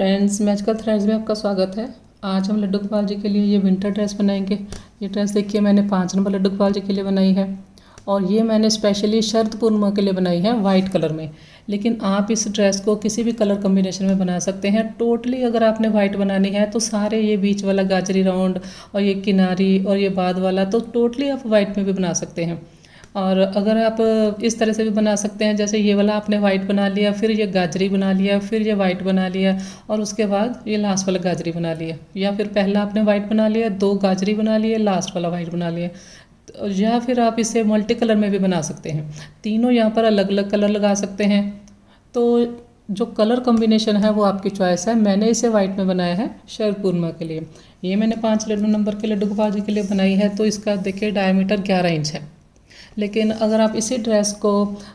Friends, magical threads में आपका स्वागत है। आज हम लड्डू गोपाल जी के लिए ये विंटर ड्रेस बनाएंगे। ये ड्रेस देखिए मैंने 5 नंबर लड्डू गोपाल जी के लिए बनाई है और ये मैंने स्पेशली शरद पूर्णिमा के लिए बनाई है वाइट कलर में। लेकिन आप इस ड्रेस को किसी भी कलर कॉम्बिनेशन में बना सकते हैं। टोटली अगर आपने वाइट बनानी है तो सारे ये बीच वाला गाजरी राउंड और ये किनारी और ये बाद वाला तो टोटली आप वाइट में भी बना सकते हैं। और अगर आप इस तरह से भी बना सकते हैं, जैसे ये वाला आपने वाइट बना लिया, फिर ये गाजरी बना लिया, फिर ये वाइट बना लिया और उसके बाद ये लास्ट वाला गाजरी बना लिया, या फिर पहला आपने वाइट बना लिया, 2 गाजरी बना लिए, लास्ट वाला वाइट बना लिया। या फिर आप इसे मल्टी कलर में भी बना सकते हैं। तीनों यहाँ पर अलग अलग कलर लगा सकते हैं। तो जो कलर कॉम्बिनेशन है वो आपकी चॉइस है। मैंने इसे वाइट में बनाया है शरद पूर्णिमा के लिए। ये मैंने 5 नंबर के लड्डू गोपाल जी के लिए बनाई है। तो इसका देखिए डायमीटर 11 इंच है। लेकिन अगर आप इसी ड्रेस को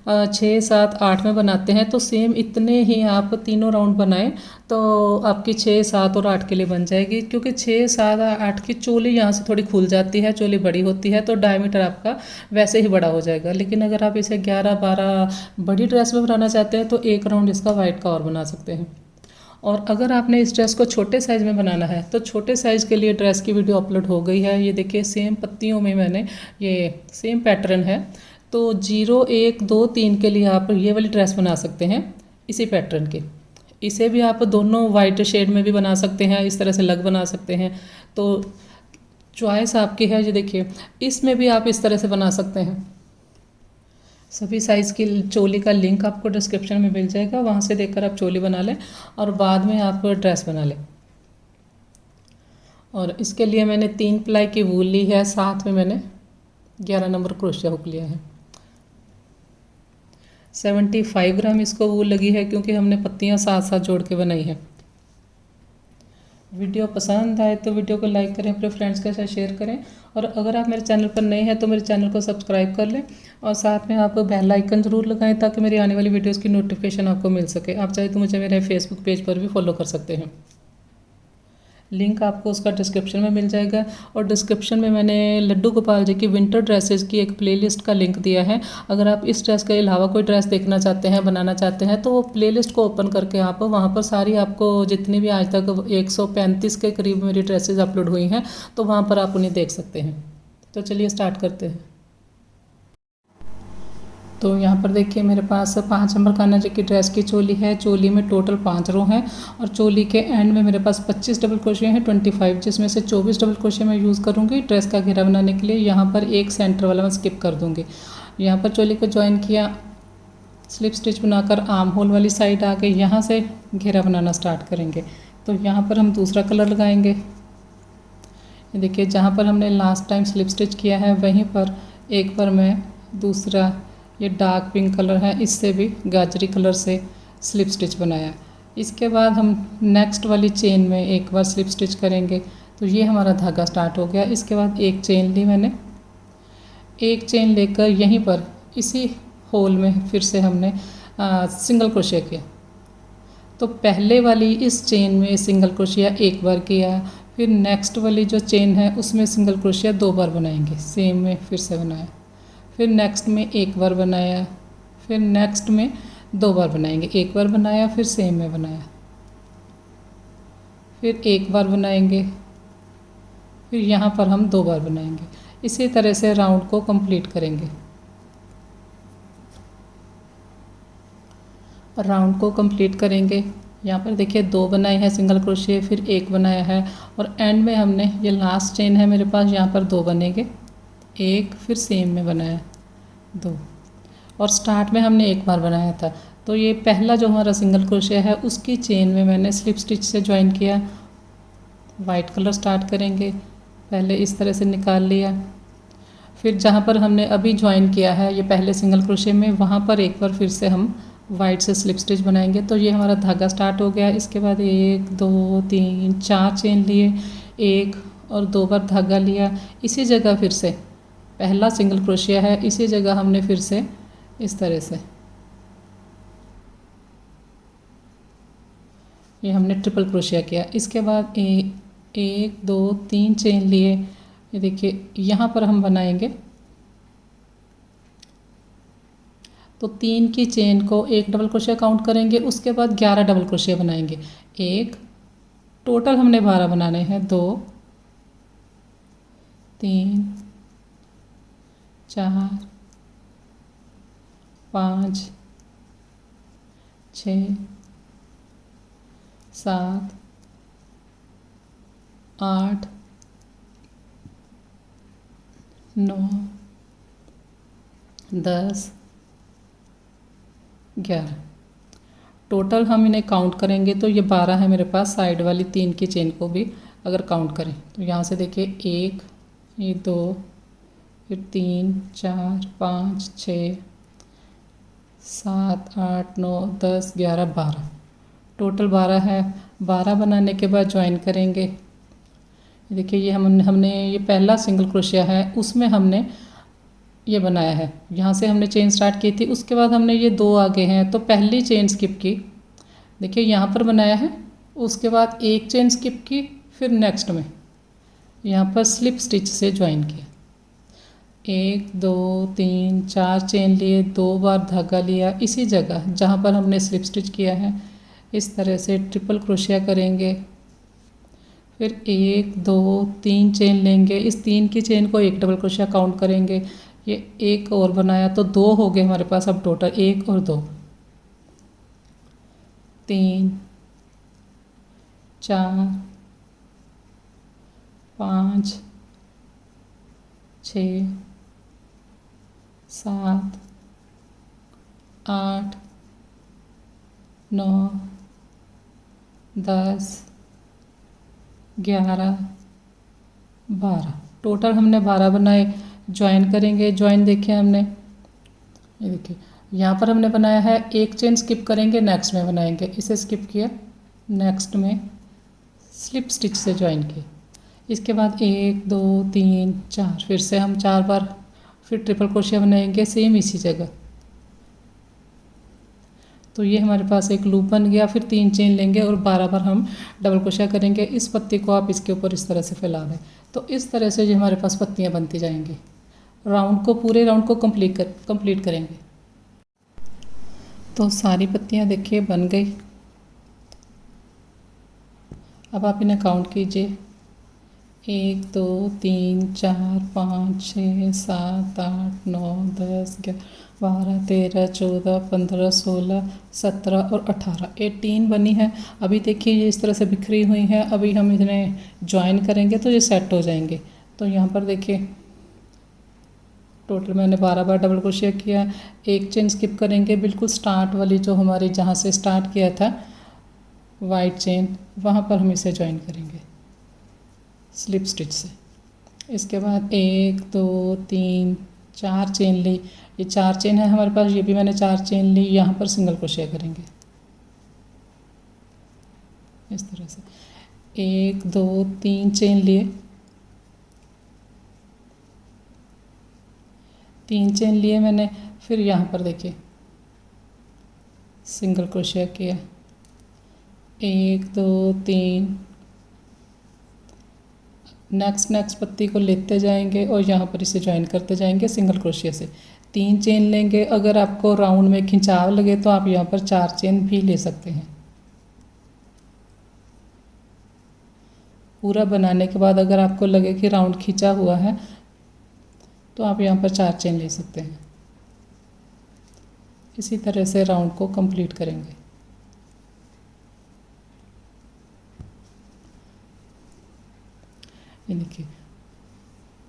6, 7, 8 में बनाते हैं तो सेम इतने ही आप तीनों राउंड बनाएं तो आपकी 6, 7 और 8 के लिए बन जाएगी। क्योंकि 6, 7, 8 की चोली यहाँ से थोड़ी खुल जाती है, चोली बड़ी होती है तो डायमीटर आपका वैसे ही बड़ा हो जाएगा। लेकिन अगर आप इसे 11, 12 बड़ी ड्रेस में बनाना चाहते हैं तो एक राउंड इसका वाइट का और बना सकते हैं। और अगर आपने इस ड्रेस को छोटे साइज़ में बनाना है तो छोटे साइज़ के लिए ड्रेस की वीडियो अपलोड हो गई है। ये देखिए सेम पत्तियों में मैंने ये सेम पैटर्न है। तो 0, 1, 2, 3 के लिए आप ये वाली ड्रेस बना सकते हैं इसी पैटर्न की। इसे भी आप दोनों वाइट शेड में भी बना सकते हैं, इस तरह से लग बना सकते हैं। तो चॉइस आपकी है। ये देखिए इसमें भी आप इस तरह से बना सकते हैं। सभी साइज़ की चोली का लिंक आपको डिस्क्रिप्शन में मिल जाएगा, वहाँ से देखकर आप चोली बना लें और बाद में आप ड्रेस बना लें। और इसके लिए मैंने 3 प्लाई की वूल ली है, साथ में मैंने 11 नंबर क्रोशिया हुक लिया है। 75 ग्राम इसको वूल लगी है क्योंकि हमने पत्तियाँ साथ साथ जोड़ के बनाई है। वीडियो पसंद आए तो वीडियो को लाइक करें, अपने फ्रेंड्स के साथ शेयर करें और अगर आप मेरे चैनल पर नए हैं तो मेरे चैनल को सब्सक्राइब कर लें और साथ में आप बेल आइकन ज़रूर लगाएं ताकि मेरी आने वाली वीडियोस की नोटिफिकेशन आपको मिल सके। आप चाहे तो मुझे मेरे फेसबुक पेज पर भी फॉलो कर सकते हैं। लिंक आपको उसका डिस्क्रिप्शन में मिल जाएगा। और डिस्क्रिप्शन में मैंने लड्डू गोपाल जी की विंटर ड्रेसेस की एक प्लेलिस्ट का लिंक दिया है। अगर आप इस ड्रेस के अलावा कोई ड्रेस देखना चाहते हैं, बनाना चाहते हैं तो वो प्लेलिस्ट को ओपन करके आप वहाँ पर सारी आपको जितनी भी आज तक 135 के करीब मेरी ड्रेसेस अपलोड हुई हैं तो वहाँ पर आप उन्हें देख सकते हैं। तो चलिए स्टार्ट करते हैं। तो यहाँ पर देखिए मेरे पास 5 नंबर कान्हा जी की ड्रेस की चोली है। चोली में टोटल 5 रो हैं और चोली के एंड में मेरे पास 25 डबल क्रोशिया हैं, 25, जिसमें से 24 डबल क्रोशिया मैं यूज़ करूँगी ड्रेस का घेरा बनाने के लिए। यहाँ पर एक सेंटर वाला मैं स्किप कर दूँगी। यहाँ पर चोली को ज्वाइन किया, स्लिप स्टिच बनाकर आर्म होल वाली साइड आ गई, यहाँ से घेरा बनाना स्टार्ट करेंगे। तो यहाँ पर हम दूसरा कलर लगाएंगे। ये देखिए जहाँ पर हमने लास्ट टाइम स्लिप स्टिच किया है वहीं पर एक बार मैं दूसरा, ये डार्क पिंक कलर है, इससे भी गाजरी कलर से स्लिप स्टिच बनाया। इसके बाद हम नेक्स्ट वाली चेन में एक बार स्लिप स्टिच करेंगे। तो ये हमारा धागा स्टार्ट हो गया। इसके बाद एक चेन ली मैंने, एक चेन लेकर यहीं पर इसी होल में फिर से हमने सिंगल क्रोशिया किया। तो पहले वाली इस चेन में सिंगल क्रोशिया एक बार किया, फिर नेक्स्ट वाली जो चेन है उसमें सिंगल क्रोशिया 2 बार बनाएंगे, सेम में फिर से बनाया, फिर नेक्स्ट में एक बार बनाया, फिर नेक्स्ट में 2 बार बनाएंगे, एक बार बनाया फिर सेम में बनाया, फिर एक बार बनाएंगे, फिर यहाँ पर हम 2 बार बनाएंगे। इसी तरह से राउंड को कंप्लीट करेंगे। राउंड को कंप्लीट करेंगे। यहाँ पर देखिए 2 बनाए हैं सिंगल क्रोशिया, फिर एक बनाया है और एंड में हमने ये लास्ट चेन है मेरे पास, यहाँ पर 2 बनेंगे, एक फिर सेम में बनाया 2 और स्टार्ट में हमने एक बार बनाया था। तो ये पहला जो हमारा सिंगल क्रोशिया है उसकी चेन में मैंने स्लिप स्टिच से ज्वाइन किया। वाइट कलर स्टार्ट करेंगे, पहले इस तरह से निकाल लिया, फिर जहाँ पर हमने अभी ज्वाइन किया है ये पहले सिंगल क्रोशिया में, वहाँ पर एक बार फिर से हम वाइट से स्लिप स्टिच बनाएंगे। तो ये हमारा धागा स्टार्ट हो गया। इसके बाद 1, 2, 3, 4 चेन लिए, एक और 2 बार धागा लिया। इसी जगह फिर से पहला सिंगल क्रोशिया है, इसी जगह हमने फिर से इस तरह से ये हमने ट्रिपल क्रोशिया किया। इसके बाद 1, 2, 3 चेन लिए। ये देखिए यहाँ पर हम बनाएंगे तो 3 की चेन को एक डबल क्रोशिया काउंट करेंगे, उसके बाद 11 डबल क्रोशिया बनाएंगे। एक, टोटल हमने 12 बनाने हैं। 2 3 4 5 6 7 8 9 10 11। टोटल हम इन्हें काउंट करेंगे तो ये 12 है मेरे पास। साइड वाली 3 की चेन को भी अगर काउंट करें तो यहाँ से देखिए 1, ये 2, फिर 3 4 5 6 7 8 9 10 11 12। टोटल 12 है। 12 बनाने के बाद ज्वाइन करेंगे। देखिए ये हमने ये पहला सिंगल क्रोशिया है, उसमें हमने ये बनाया है। यहाँ से हमने चेन स्टार्ट की थी, उसके बाद हमने ये 2 आगे हैं तो पहली चेन स्किप की। देखिए यहाँ पर बनाया है, उसके बाद एक चेन स्किप की, फिर नेक्स्ट में यहाँ पर स्लिप स्टिच से ज्वाइन किया। 1 2 3 4 चेन लिए, 2 बार धागा लिया इसी जगह जहाँ पर हमने स्लिप स्टिच किया है। इस तरह से ट्रिपल क्रोशिया करेंगे। फिर 1 2 3 चेन लेंगे, इस 3 की चेन को एक डबल क्रोशिया काउंट करेंगे। ये एक और बनाया तो 2 हो गए हमारे पास। अब टोटल 1 और 2 3 4 5 6 7 8 9 10 11 12। टोटल हमने 12 बनाए। ज्वाइन करेंगे। ज्वाइन देखिए हमने, ये देखिए यहाँ पर हमने बनाया है, एक चेन स्किप करेंगे, नेक्स्ट में बनाएंगे। इसे स्किप किया, नेक्स्ट में स्लिप स्टिच से ज्वाइन किए। इसके बाद 1 2 3 4, फिर से हम 4 बार फिर ट्रिपल क्रोशिया बनाएंगे सेम इसी जगह। तो ये हमारे पास एक लूप बन गया। फिर 3 चेन लेंगे और 12 बार हम डबल क्रोशिया करेंगे। इस पत्ती को आप इसके ऊपर इस तरह से फैला दें तो इस तरह से ये हमारे पास पत्तियाँ बनती जाएंगी। राउंड को, पूरे राउंड को कंप्लीट करेंगे। तो सारी पत्तियाँ देखिए बन गई। अब आप इन्हें काउंट कीजिए। 1 2 3 4 5 6 7 8 9 10 11 12 13 14 15 16 17 और 18, 18 बनी है। अभी देखिए ये इस तरह से बिखरी हुई है। अभी हम इन्हें ज्वाइन करेंगे तो ये सेट हो जाएंगे। तो यहाँ पर देखिए टोटल मैंने 12 बार डबल क्रोशिया किया। एक चेन स्किप करेंगे, बिल्कुल स्टार्ट वाली जो हमारी जहाँ से स्टार्ट किया था वाइट चेन, वहाँ पर हम इसे ज्वाइन करेंगे स्लिप स्टिच से। इसके बाद 1 2 3 4 चेन ली, ये 4 चेन है हमारे पास, ये भी मैंने 4 चेन ली। यहाँ पर सिंगल क्रोशिया करेंगे इस तरह से। 1 2 3 चेन लिए, 3 चेन लिए मैंने। फिर यहाँ पर देखिए सिंगल क्रोशिया किया, 1 2 3। नेक्स्ट पत्ती को लेते जाएंगे और यहाँ पर इसे ज्वाइन करते जाएंगे सिंगल क्रोशिया से। 3 चेन लेंगे। अगर आपको राउंड में खिंचाव लगे तो आप यहाँ पर 4 चेन भी ले सकते हैं। पूरा बनाने के बाद अगर आपको लगे कि राउंड खिंचा हुआ है तो आप यहाँ पर 4 चेन ले सकते हैं। इसी तरह से राउंड को कंप्लीट करेंगे। ये देखिए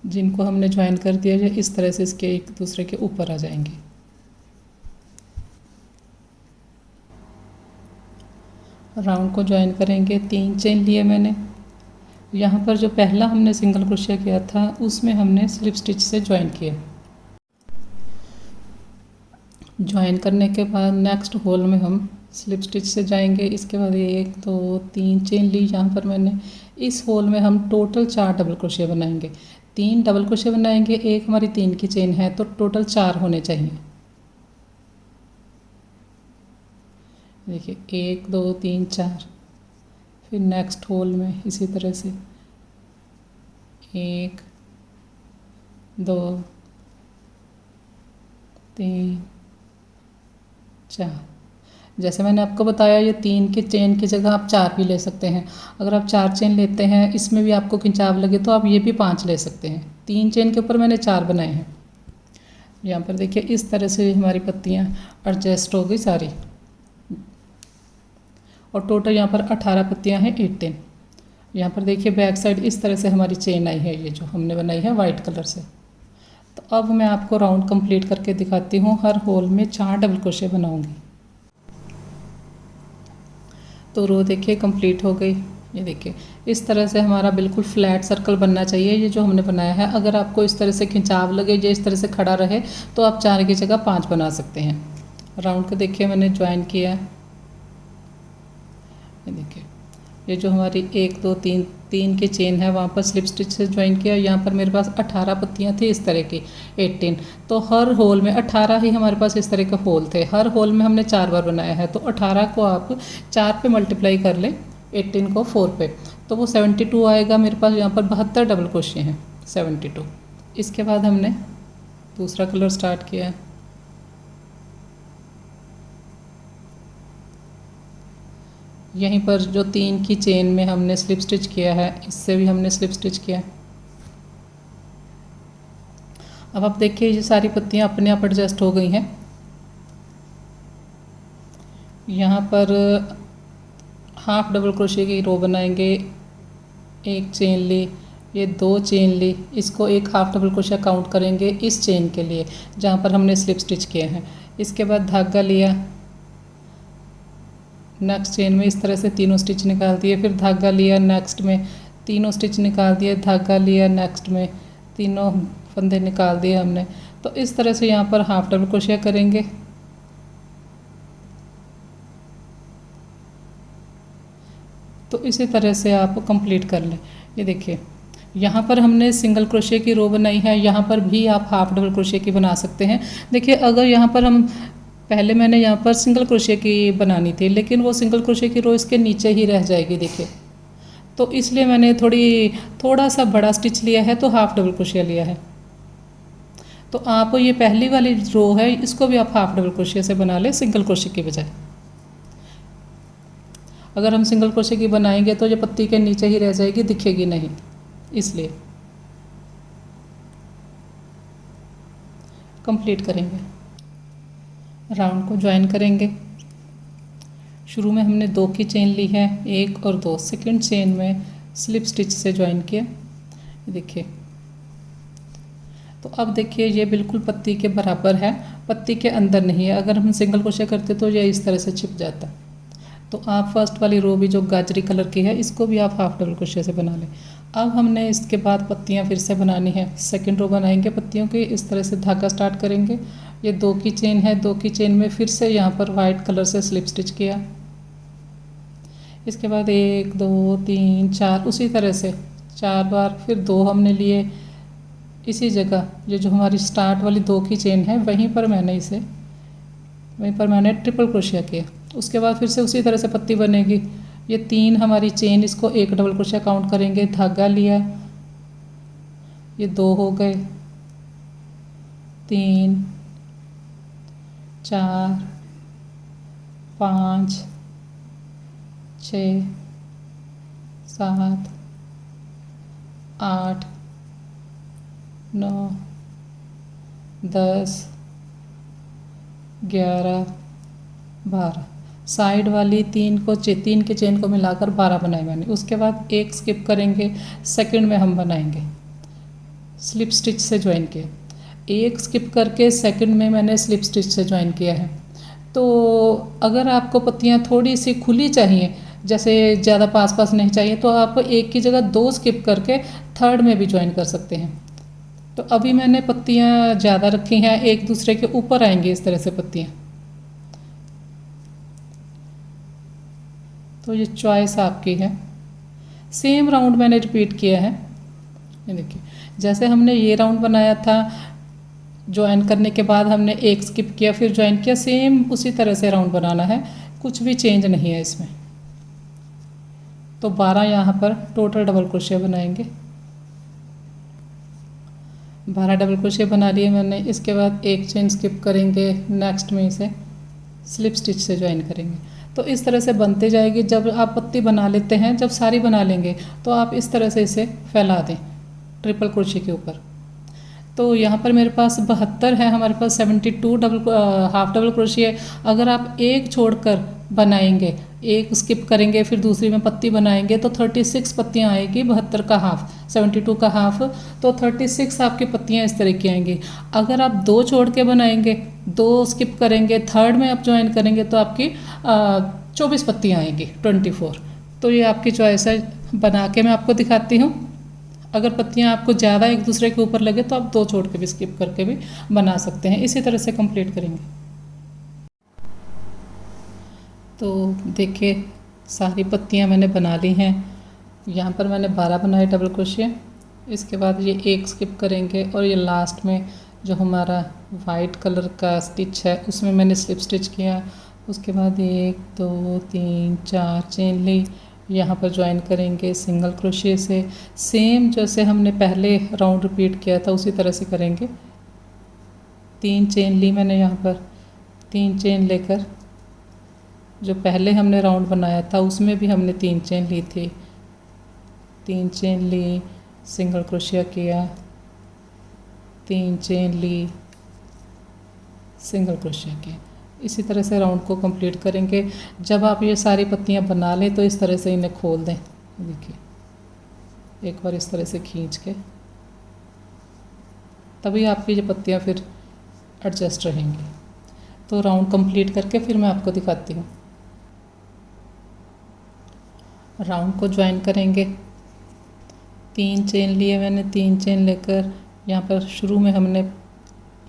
जिनको हमने ज्वाइन कर दिया है इस तरह से इसके एक दूसरे के ऊपर आ जाएंगे। राउंड को ज्वाइन करेंगे। 3 चेन लिए मैंने। यहाँ पर जो पहला हमने सिंगल क्रोशिया किया था उसमें हमने स्लिप स्टिच से ज्वाइन किया। ज्वाइन करने के बाद नेक्स्ट होल में हम स्लिप स्टिच से जाएंगे। इसके बाद 1 2 3 चेन ली यहाँ पर मैंने। इस होल में हम टोटल 4 डबल क्रोशिया बनाएंगे। 3 डबल क्रोशिया बनाएंगे, एक हमारी 3 की चेन है तो टोटल 4 होने चाहिए। देखिए 1 2 3 4। फिर नेक्स्ट होल में इसी तरह से 1 2 3 4। जैसे मैंने आपको बताया, ये 3 के चेन की जगह आप 4 भी ले सकते हैं। अगर आप 4 चेन लेते हैं, इसमें भी आपको खिंचाव लगे तो आप ये भी 5 ले सकते हैं। 3 चेन के ऊपर मैंने 4 बनाए हैं। यहाँ पर देखिए इस तरह से हमारी पत्तियाँ एडजस्ट हो गई सारी, और टोटल यहाँ पर 18 पत्तियाँ हैं, 18। यहाँ पर देखिए बैक साइड इस तरह से हमारी चेन आई है, ये जो हमने बनाई है वाइट कलर से। तो अब मैं आपको राउंड कंप्लीट करके दिखाती हूँ। हर होल में 4 डबल क्रोशे बनाऊंगी। तो रो देखिए कंप्लीट हो गई। ये देखिए इस तरह से हमारा बिल्कुल फ्लैट सर्कल बनना चाहिए, ये जो हमने बनाया है। अगर आपको इस तरह से खिंचाव लगे, ये इस तरह से खड़ा रहे, तो आप 4 की जगह 5 बना सकते हैं। राउंड को देखिए मैंने ज्वाइन किया है। ये देखिए ये जो हमारी 1 2 3 की चेन है, वहाँ पर स्लिप स्टिच से ज्वाइन किया। यहाँ पर मेरे पास 18 पत्तियाँ थी इस तरह की, 18। तो हर होल में 18 ही हमारे पास इस तरह के होल थे। हर होल में हमने 4 बार बनाया है। तो 18 को आप 4 पे मल्टीप्लाई कर लें, 18 को 4 पे, तो वो 72 आएगा। मेरे पास यहाँ पर 72 डबल क्रोशे हैं, 72। इसके बाद हमने दूसरा कलर स्टार्ट किया है। यहीं पर जो 3 की चेन में हमने स्लिप स्टिच किया है, इससे भी हमने स्लिप स्टिच किया है। अब आप देखिए ये सारी पत्तियां अपने आप एडजस्ट हो गई हैं। यहाँ पर हाफ डबल क्रोशे की रो बनाएंगे। 1 चेन ली, ये 2 चेन ली, इसको एक हाफ डबल क्रोशा काउंट करेंगे इस चेन के लिए जहाँ पर हमने स्लिप स्टिच किए हैं। इसके बाद धागा लिया, नेक्स्ट चेन में इस तरह से तीनों स्टिच निकाल दिए, फिर धागा लिया, नेक्स्ट में तीनों स्टिच निकाल दिए, धागा लिया, नेक्स्ट में तीनों फंदे निकाल दिए हमने। तो इस तरह से यहाँ पर हाफ डबल क्रोशिया करेंगे। तो इसी तरह से आप कंप्लीट कर लें। ये देखिए यहाँ पर हमने सिंगल क्रोशिया की रो बनाई है, यहाँ पर भी आप हाफ डबल क्रोशिया की बना सकते हैं। देखिए अगर यहाँ पर हम पहले मैंने यहाँ पर सिंगल क्रोशिया की बनानी थी, लेकिन वो सिंगल क्रोशिया की रो इसके नीचे ही रह जाएगी देखिए, तो इसलिए मैंने थोड़ा सा बड़ा स्टिच लिया है, तो हाफ डबल क्रोशिया लिया है। तो आप ये पहली वाली रो है, इसको भी आप हाफ डबल क्रोशिया से बना लें सिंगल क्रोशिया की बजाय। अगर हम सिंगल क्रोशिया की बनाएंगे तो ये पत्ती के नीचे ही रह जाएगी, दिखेगी नहीं, इसलिए कंप्लीट करेंगे। राउंड को ज्वाइन करेंगे। शुरू में हमने 2 की चेन ली है, 1 और 2, सेकंड चेन में स्लिप स्टिच से ज्वाइन किया। देखिए तो अब देखिए ये बिल्कुल पत्ती के बराबर है, पत्ती के अंदर नहीं है। अगर हम सिंगल क्रोशिया करते तो ये इस तरह से छिप जाता। तो आप फर्स्ट वाली रो भी जो गाजरी कलर की है, इसको भी आप हाफ डबल क्रोशिया से बना लें। अब हमने इसके बाद पत्तियां फिर से बनानी है। सेकंड रो बनाएंगे पत्तियों की। इस तरह से धागा स्टार्ट करेंगे। ये 2 की चेन है, 2 की चेन में फिर से यहाँ पर वाइट कलर से स्लिप स्टिच किया। इसके बाद 1 2 3 4 उसी तरह से 4 बार, फिर 2 हमने लिए इसी जगह। ये जो हमारी स्टार्ट वाली 2 की चेन है, वहीं पर मैंने ट्रिपल क्रोशिया किया। उसके बाद फिर से उसी तरह से पत्ती बनेगी। ये 3 हमारी चेन, इसको 1 डबल क्रोशिया काउंट करेंगे, धागा लिया, ये 2 हो गए, 3 4 5 6 7 8 9 10 11 12। साइड वाली 3 के चेन को मिलाकर 12 बनाए मैंने। उसके बाद 1 स्किप करेंगे, सेकंड में हम बनाएंगे स्लिप स्टिच से ज्वाइन किया। 1 स्किप करके सेकंड में मैंने स्लिप स्टिच से ज्वाइन किया है। तो अगर आपको पत्तियां थोड़ी सी खुली चाहिए, जैसे ज़्यादा पास नहीं चाहिए, तो आप 1 की जगह 2 स्किप करके थर्ड में भी ज्वाइन कर सकते हैं। तो अभी मैंने पत्तियां ज़्यादा रखी हैं, एक दूसरे के ऊपर आएंगी इस तरह से पत्तियां। तो ये चॉइस आपकी है। सेम राउंड मैंने रिपीट किया है। ये देखिए जैसे हमने ये राउंड बनाया था, ज्वाइन करने के बाद हमने 1 स्किप किया, फिर ज्वाइन किया, सेम उसी तरह से राउंड बनाना है, कुछ भी चेंज नहीं है इसमें। तो 12 यहाँ पर टोटल डबल क्रोशिया बनाएंगे। 12 डबल क्रोशिया बना लिए मैंने। इसके बाद 1 चेन स्किप करेंगे, नेक्स्ट में इसे स्लिप स्टिच से ज्वाइन करेंगे। तो इस तरह से बनते जाएगी। जब आप पत्ती बना लेते हैं, जब सारी बना लेंगे तो आप इस तरह से इसे फैला दें ट्रिपल क्रोशे के ऊपर। तो यहाँ पर मेरे पास 72 है, हमारे पास 72 हाफ डबल क्रोशिया है। अगर आप एक छोड़कर बनाएंगे, एक स्किप करेंगे, फिर दूसरी में पत्ती बनाएंगे तो 36 पत्तियाँ आएगी। 72 का हाफ, 72 का हाफ, तो 36 आपकी पत्तियाँ इस तरह की आएंगी। अगर आप 2 छोड़ के बनाएंगे, 2 स्किप करेंगे, थर्ड में आप ज्वाइन करेंगे तो आपकी 24 पत्तियाँ आएंगी, 24। तो ये आपकी चॉइस है। बना के मैं आपको दिखाती हूँ। अगर पत्तियाँ आपको ज़्यादा एक दूसरे के ऊपर लगे तो आप 2 छोड़ के भी, स्किप करके भी बना सकते हैं। इसी तरह से कंप्लीट करेंगे। तो देखिए सारी पत्तियाँ मैंने बना ली हैं। यहाँ पर मैंने 12 बनाए डबल क्रोशिया। इसके बाद ये एक स्किप करेंगे और ये लास्ट में जो हमारा वाइट कलर का स्टिच है उसमें मैंने स्लिप स्टिच किया। उसके बाद 1 2 3 4 चेन ली, यहाँ पर ज्वाइन करेंगे सिंगल क्रोशिया से। सेम जैसे हमने पहले राउंड रिपीट किया था उसी तरह से करेंगे। 3 चेन ली मैंने यहाँ पर। 3 चेन लेकर जो पहले हमने राउंड बनाया था उसमें भी हमने 3 चेन ली थी। 3 चेन ली, सिंगल क्रोशिया किया, 3 चेन ली, सिंगल क्रोशिया किया। इसी तरह से राउंड को कंप्लीट करेंगे। जब आप ये सारी पत्तियां बना लें तो इस तरह से इन्हें खोल दें। देखिए एक बार इस तरह से खींच के, तभी आपकी ये पत्तियां फिर एडजस्ट रहेंगी। तो राउंड कंप्लीट करके फिर मैं आपको दिखाती हूँ। राउंड को ज्वाइन करेंगे। 3 चेन लिए मैंने। 3 चेन लेकर यहाँ पर शुरू में हमने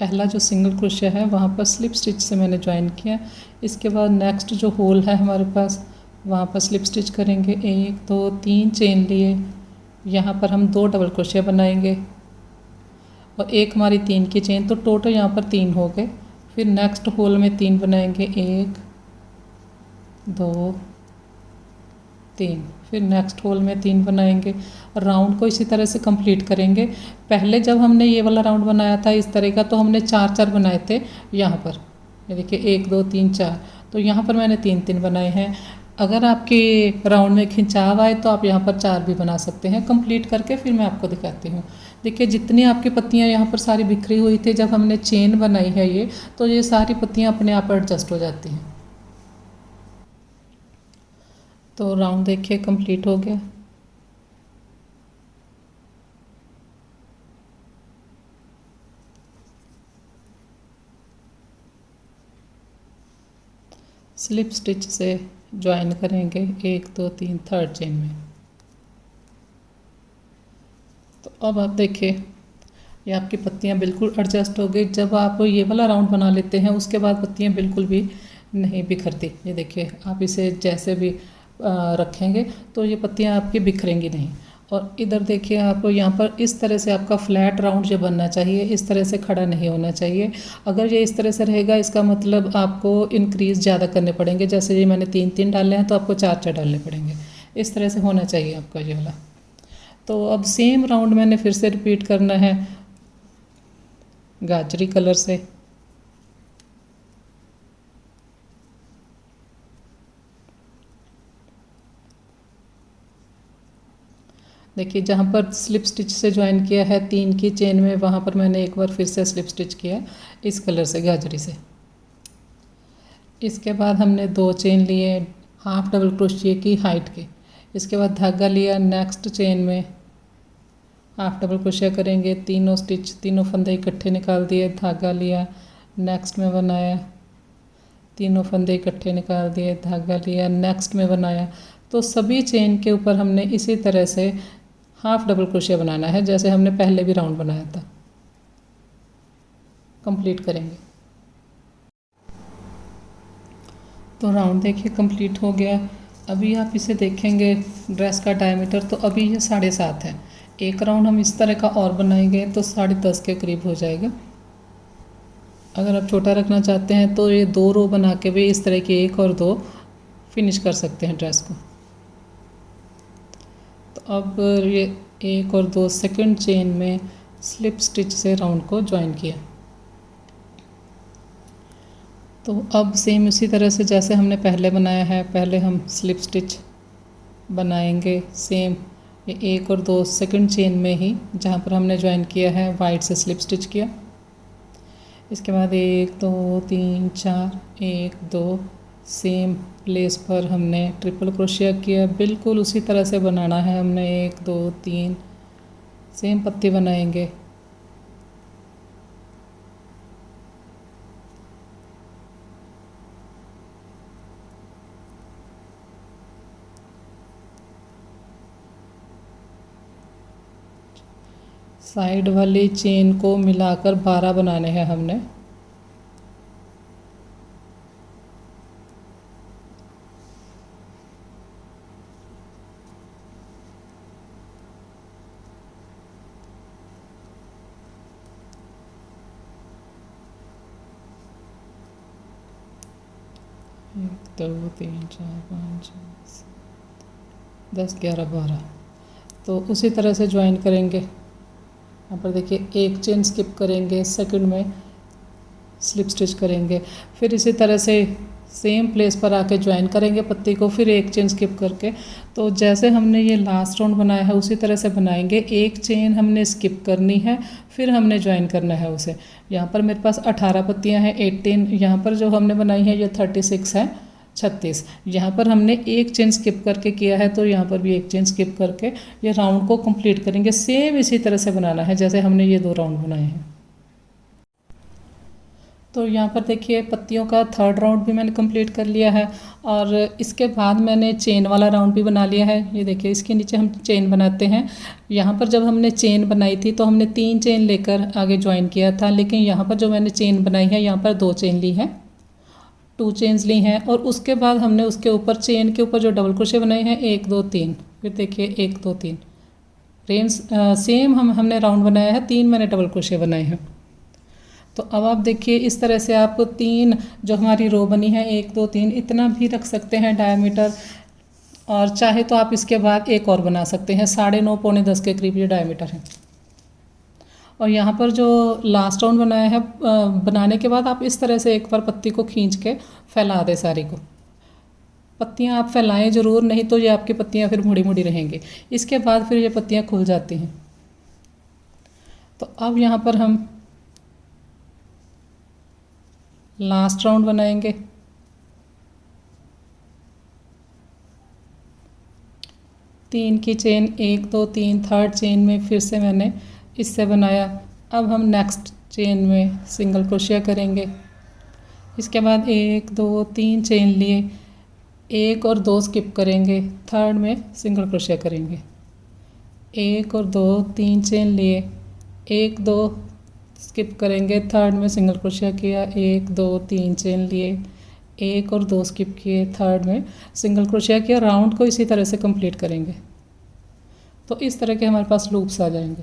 पहला जो सिंगल क्रोशिया है वहाँ पर स्लिप स्टिच से मैंने ज्वाइन किया। इसके बाद नेक्स्ट जो होल है हमारे पास वहाँ पर स्लिप स्टिच करेंगे। 1 2 3 चेन लिए, यहाँ पर हम 2 डबल क्रोशिया बनाएंगे और एक हमारी 3 की चेन, तो टोटल यहाँ पर 3 हो गए। फिर नेक्स्ट होल में 3 बनाएंगे, 1 2 3, फिर नेक्स्ट होल में 3 बनाएंगे। राउंड को इसी तरह से कंप्लीट करेंगे। पहले जब हमने ये वाला राउंड बनाया था इस तरह का तो हमने 4-4 बनाए थे यहाँ पर। ये देखिए 1 2 3 4, तो यहाँ पर मैंने 3-3 बनाए हैं। अगर आपके राउंड में खिंचाव आए तो आप यहाँ पर 4 भी बना सकते हैं। कंप्लीट करके फिर मैं आपको दिखाती हूँ। देखिए जितनी आपकी पत्तियाँ यहाँ पर सारी बिखरी हुई थी, जब हमने चेन बनाई है ये, तो ये सारी पत्तियाँ अपने आप एडजस्ट हो जाती हैं। तो राउंड देखिए कंप्लीट हो गया। स्लिप स्टिच से ज्वाइन करेंगे 1 2 3 थर्ड चेन में। तो अब आप देखिए ये आपकी पत्तियां बिल्कुल एडजस्ट हो गई। जब आप ये वाला राउंड बना लेते हैं उसके बाद पत्तियां बिल्कुल भी नहीं बिखरती। ये देखिए आप इसे जैसे भी रखेंगे तो ये पत्तियां आपकी बिखरेंगी नहीं। और इधर देखिए आप यहाँ पर इस तरह से आपका फ्लैट राउंड जो बनना चाहिए, इस तरह से खड़ा नहीं होना चाहिए। अगर ये इस तरह से रहेगा इसका मतलब आपको इंक्रीज़ ज़्यादा करने पड़ेंगे। जैसे ये मैंने 3-3 डाले हैं तो आपको 4-4 डालने पड़ेंगे। इस तरह से होना चाहिए आपका ये वाला। तो अब सेम राउंड मैंने फिर से रिपीट करना है गाजरी कलर से। देखिए जहाँ पर स्लिप स्टिच से ज्वाइन किया है 3 की चेन में, वहाँ पर मैंने एक बार फिर से स्लिप स्टिच किया इस कलर से, गाजरी से। इसके बाद हमने 2 चेन लिए हाफ डबल क्रोशिया की हाइट के। इसके बाद धागा लिया, नेक्स्ट चेन में हाफ डबल क्रोशिया करेंगे। तीनों स्टिच, तीनों फंदे इकट्ठे निकाल दिए, धागा लिया, नेक्स्ट में बनाया, तीनों फंदे इकट्ठे निकाल दिए, धागा लिया, नेक्स्ट में बनाया। तो सभी चेन के ऊपर हमने इसी तरह से हाफ डबल क्रोशिया बनाना है जैसे हमने पहले भी राउंड बनाया था। कंप्लीट करेंगे। तो राउंड देखिए कंप्लीट हो गया। अभी आप इसे देखेंगे ड्रेस का डायमीटर, तो अभी ये 7.5 है। एक राउंड हम इस तरह का और बनाएंगे तो 10.5 के करीब हो जाएगा। अगर आप छोटा रखना चाहते हैं तो ये 2 रो बना के भी इस तरह के 1 और 2 फिनिश कर सकते हैं ड्रेस को। तो अब ये 1 और 2 सेकंड चेन में स्लिप स्टिच से राउंड को ज्वाइन किया। तो अब सेम उसी तरह से जैसे हमने पहले बनाया है, पहले हम स्लिप स्टिच बनाएंगे सेम ये 1 और 2 सेकंड चेन में ही, जहाँ पर हमने ज्वाइन किया है वाइट से स्लिप स्टिच किया। इसके बाद 1 2 3 4 1 2 सेम प्लेस पर हमने ट्रिपल क्रोशिया किया। बिल्कुल उसी तरह से बनाना है हमने, 1 2 3 सेम पत्ती बनाएंगे। साइड वाली चेन को मिलाकर 12 बनाने हैं हमने। एक 2 3 4 5 6 7 10 11 12 तो उसी तरह से ज्वाइन करेंगे। यहाँ पर देखिए एक चेन स्किप करेंगे, सेकंड में स्लिप स्टिच करेंगे, फिर इसी तरह से सेम प्लेस पर आके ज्वाइन करेंगे पत्ती को, फिर एक चेन स्किप करके। तो जैसे हमने ये लास्ट राउंड बनाया है उसी तरह से बनाएंगे। एक चेन हमने स्किप करनी है, फिर हमने ज्वाइन करना है उसे। यहाँ पर मेरे पास 18 पत्तियाँ हैं, 18 यहाँ पर जो हमने बनाई है ये 36 है, 36। यहाँ पर हमने एक चेन स्किप करके किया है, तो यहाँ पर भी एक चेन स्किप करके ये राउंड को कंप्लीट करेंगे। सेम इसी तरह से बनाना है जैसे हमने ये 2 राउंड बनाए हैं। तो यहाँ पर देखिए पत्तियों का 3rd राउंड भी मैंने कंप्लीट कर लिया है, और इसके बाद मैंने चेन वाला राउंड भी बना लिया है। ये देखिए इसके नीचे हम चेन बनाते हैं। यहाँ पर जब हमने चेन बनाई थी तो हमने 3 चेन लेकर आगे ज्वाइन किया था, लेकिन यहाँ पर जो मैंने चेन बनाई है यहाँ पर 2 चेन ली है, 2 चेन्स ली हैं। और उसके बाद हमने उसके ऊपर चेन के ऊपर जो डबल क्रोशे बनाए हैं 1 2 3, फिर देखिए 1 2 3 रेंज सेम हमने राउंड बनाया है, 3 मैंने डबल क्रोशे बनाए हैं। तो अब आप देखिए इस तरह से आप 3 जो हमारी रो बनी है 1 2 3 इतना भी रख सकते हैं डायमीटर, और चाहे तो आप इसके बाद एक और बना सकते हैं। 9.5 पौने 10 के करीब ये डायमीटर है। और यहाँ पर जो लास्ट राउंड बनाया है, बनाने के बाद आप इस तरह से एक बार पत्ती को खींच के फैला दें सारी को। पत्तियाँ आप फैलाएं ज़रूर, नहीं तो ये आपकी पत्तियाँ फिर मुड़ी मुड़ी रहेंगी। इसके बाद फिर ये पत्तियाँ खुल जाती हैं। तो अब यहाँ पर हम लास्ट राउंड बनाएंगे। तीन की चेन 1 2 3 3rd चेन में फिर से मैंने इससे बनाया। अब हम नेक्स्ट चेन में सिंगल क्रोशिया करेंगे। इसके बाद 1 2 3 चेन लिए, 1 और 2 स्किप करेंगे, 3rd में सिंगल क्रोशिया करेंगे। 1 और 2 3 चेन लिए, 1 2 स्किप करेंगे, 3rd में सिंगल क्रोशिया किया, 1 2 3 चेन लिए, 1 और 2 स्किप किए, 3rd में सिंगल क्रोशिया किया। राउंड को इसी तरह से कंप्लीट करेंगे। तो इस तरह के हमारे पास लूप्स आ जाएंगे।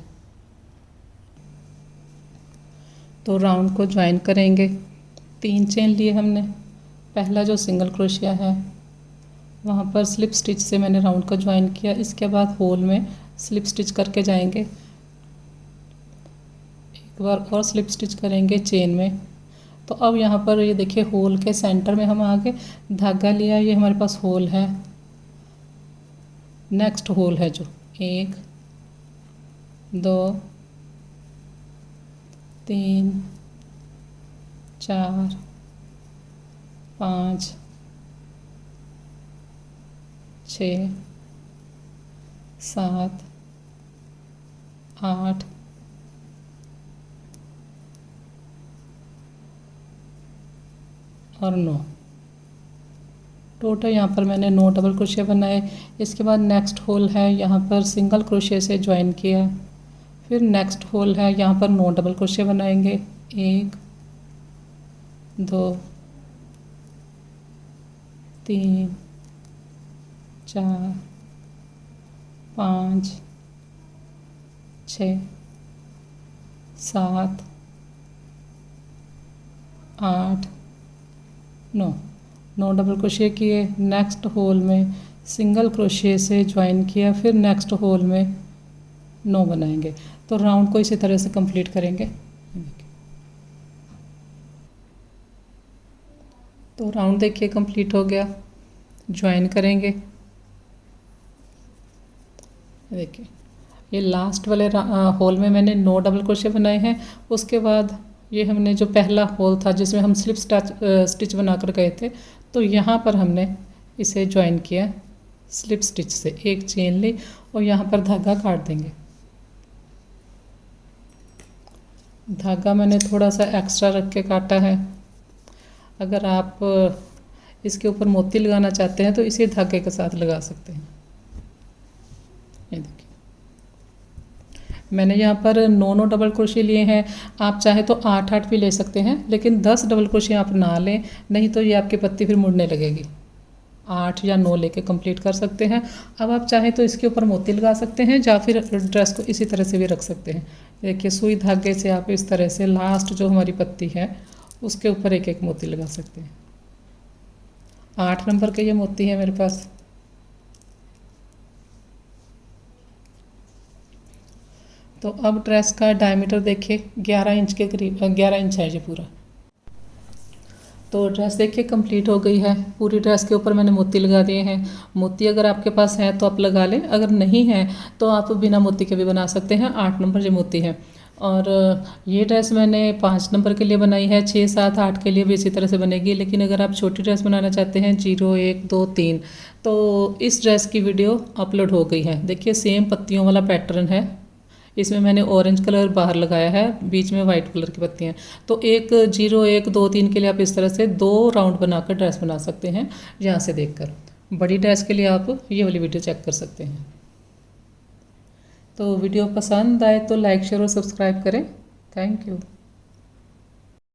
तो राउंड को ज्वाइन करेंगे। 3 चेन लिए हमने, पहला जो सिंगल क्रोशिया है वहाँ पर स्लिप स्टिच से मैंने राउंड को ज्वाइन किया। इसके बाद होल में स्लिप स्टिच करके जाएंगे, एक बार और स्लिप स्टिच करेंगे चेन में। तो अब यहाँ पर ये देखिए होल के सेंटर में हम आगे धागा लिया, ये हमारे पास होल है। नेक्स्ट होल है जो 1 2 3 4 5 6 7 8 और 9। टोटल यहाँ पर मैंने 9 डबल क्रोशिया बनाए। इसके बाद नेक्स्ट होल है, यहाँ पर सिंगल क्रोशिया से ज्वाइन किया। फिर नेक्स्ट होल है, यहाँ पर 9 डबल क्रोशिया बनाएंगे। 1 2 3 4 5 6 7 8 9 डबल क्रोशिया किए। नेक्स्ट होल में सिंगल क्रोशिया से ज्वाइन किया, फिर नेक्स्ट होल में 9 बनाएंगे। तो राउंड को इसी तरह से कंप्लीट करेंगे। तो राउंड देखिए कंप्लीट हो गया। ज्वाइन करेंगे। देखिए ये लास्ट वाले होल में मैंने 9 डबल क्रोशे बनाए हैं। उसके बाद ये हमने जो पहला होल था जिसमें हम स्लिप स्टिच बनाकर गए थे, तो यहाँ पर हमने इसे ज्वाइन किया स्लिप स्टिच से। एक चेन ली और यहाँ पर धागा काट देंगे। धागा मैंने थोड़ा सा एक्स्ट्रा रख के काटा है। अगर आप इसके ऊपर मोती लगाना चाहते हैं तो इसी धागे के साथ लगा सकते हैं। ये देखिए मैंने यहाँ पर 9 डबल क्रोशे लिए हैं। आप चाहे तो 8 भी ले सकते हैं, लेकिन 10 डबल क्रोशे आप ना लें, नहीं तो ये आपकी पत्ती फिर मुड़ने लगेगी। 8 या 9 लेके कंप्लीट कर सकते हैं। अब आप चाहे तो इसके ऊपर मोती लगा सकते हैं या फिर ड्रेस को इसी तरह से भी रख सकते हैं। देखिए सुई धागे से आप इस तरह से लास्ट जो हमारी पत्ती है उसके ऊपर एक एक मोती लगा सकते हैं। 8 नंबर के ये मोती है मेरे पास। तो अब ड्रेस का डायमीटर देखिए 11 इंच के करीब, 11 इंच है ये पूरा। तो ड्रेस देखिए कंप्लीट हो गई है। पूरी ड्रेस के ऊपर मैंने मोती लगा दिए हैं। मोती अगर आपके पास है तो आप लगा लें, अगर नहीं है तो आप बिना मोती के भी बना सकते हैं। 8 नंबर ये मोती है। और ये ड्रेस मैंने 5 नंबर के लिए बनाई है। 6, 7, 8 के लिए भी इसी तरह से बनेगी। लेकिन अगर आप छोटी ड्रेस बनाना चाहते हैं 0, 1, 2, 3, तो इस ड्रेस की वीडियो अपलोड हो गई है। देखिए सेम पत्तियों वाला पैटर्न है। इसमें मैंने ऑरेंज कलर बाहर लगाया है, बीच में वाइट कलर की पत्तियाँ। तो 1, 0, 1, 2, 3 के लिए आप इस तरह से 2 राउंड बनाकर ड्रेस बना सकते हैं यहाँ से देखकर। बड़ी ड्रेस के लिए आप ये वाली वीडियो चेक कर सकते हैं। तो वीडियो पसंद आए तो लाइक, शेयर और सब्सक्राइब करें। Thank you.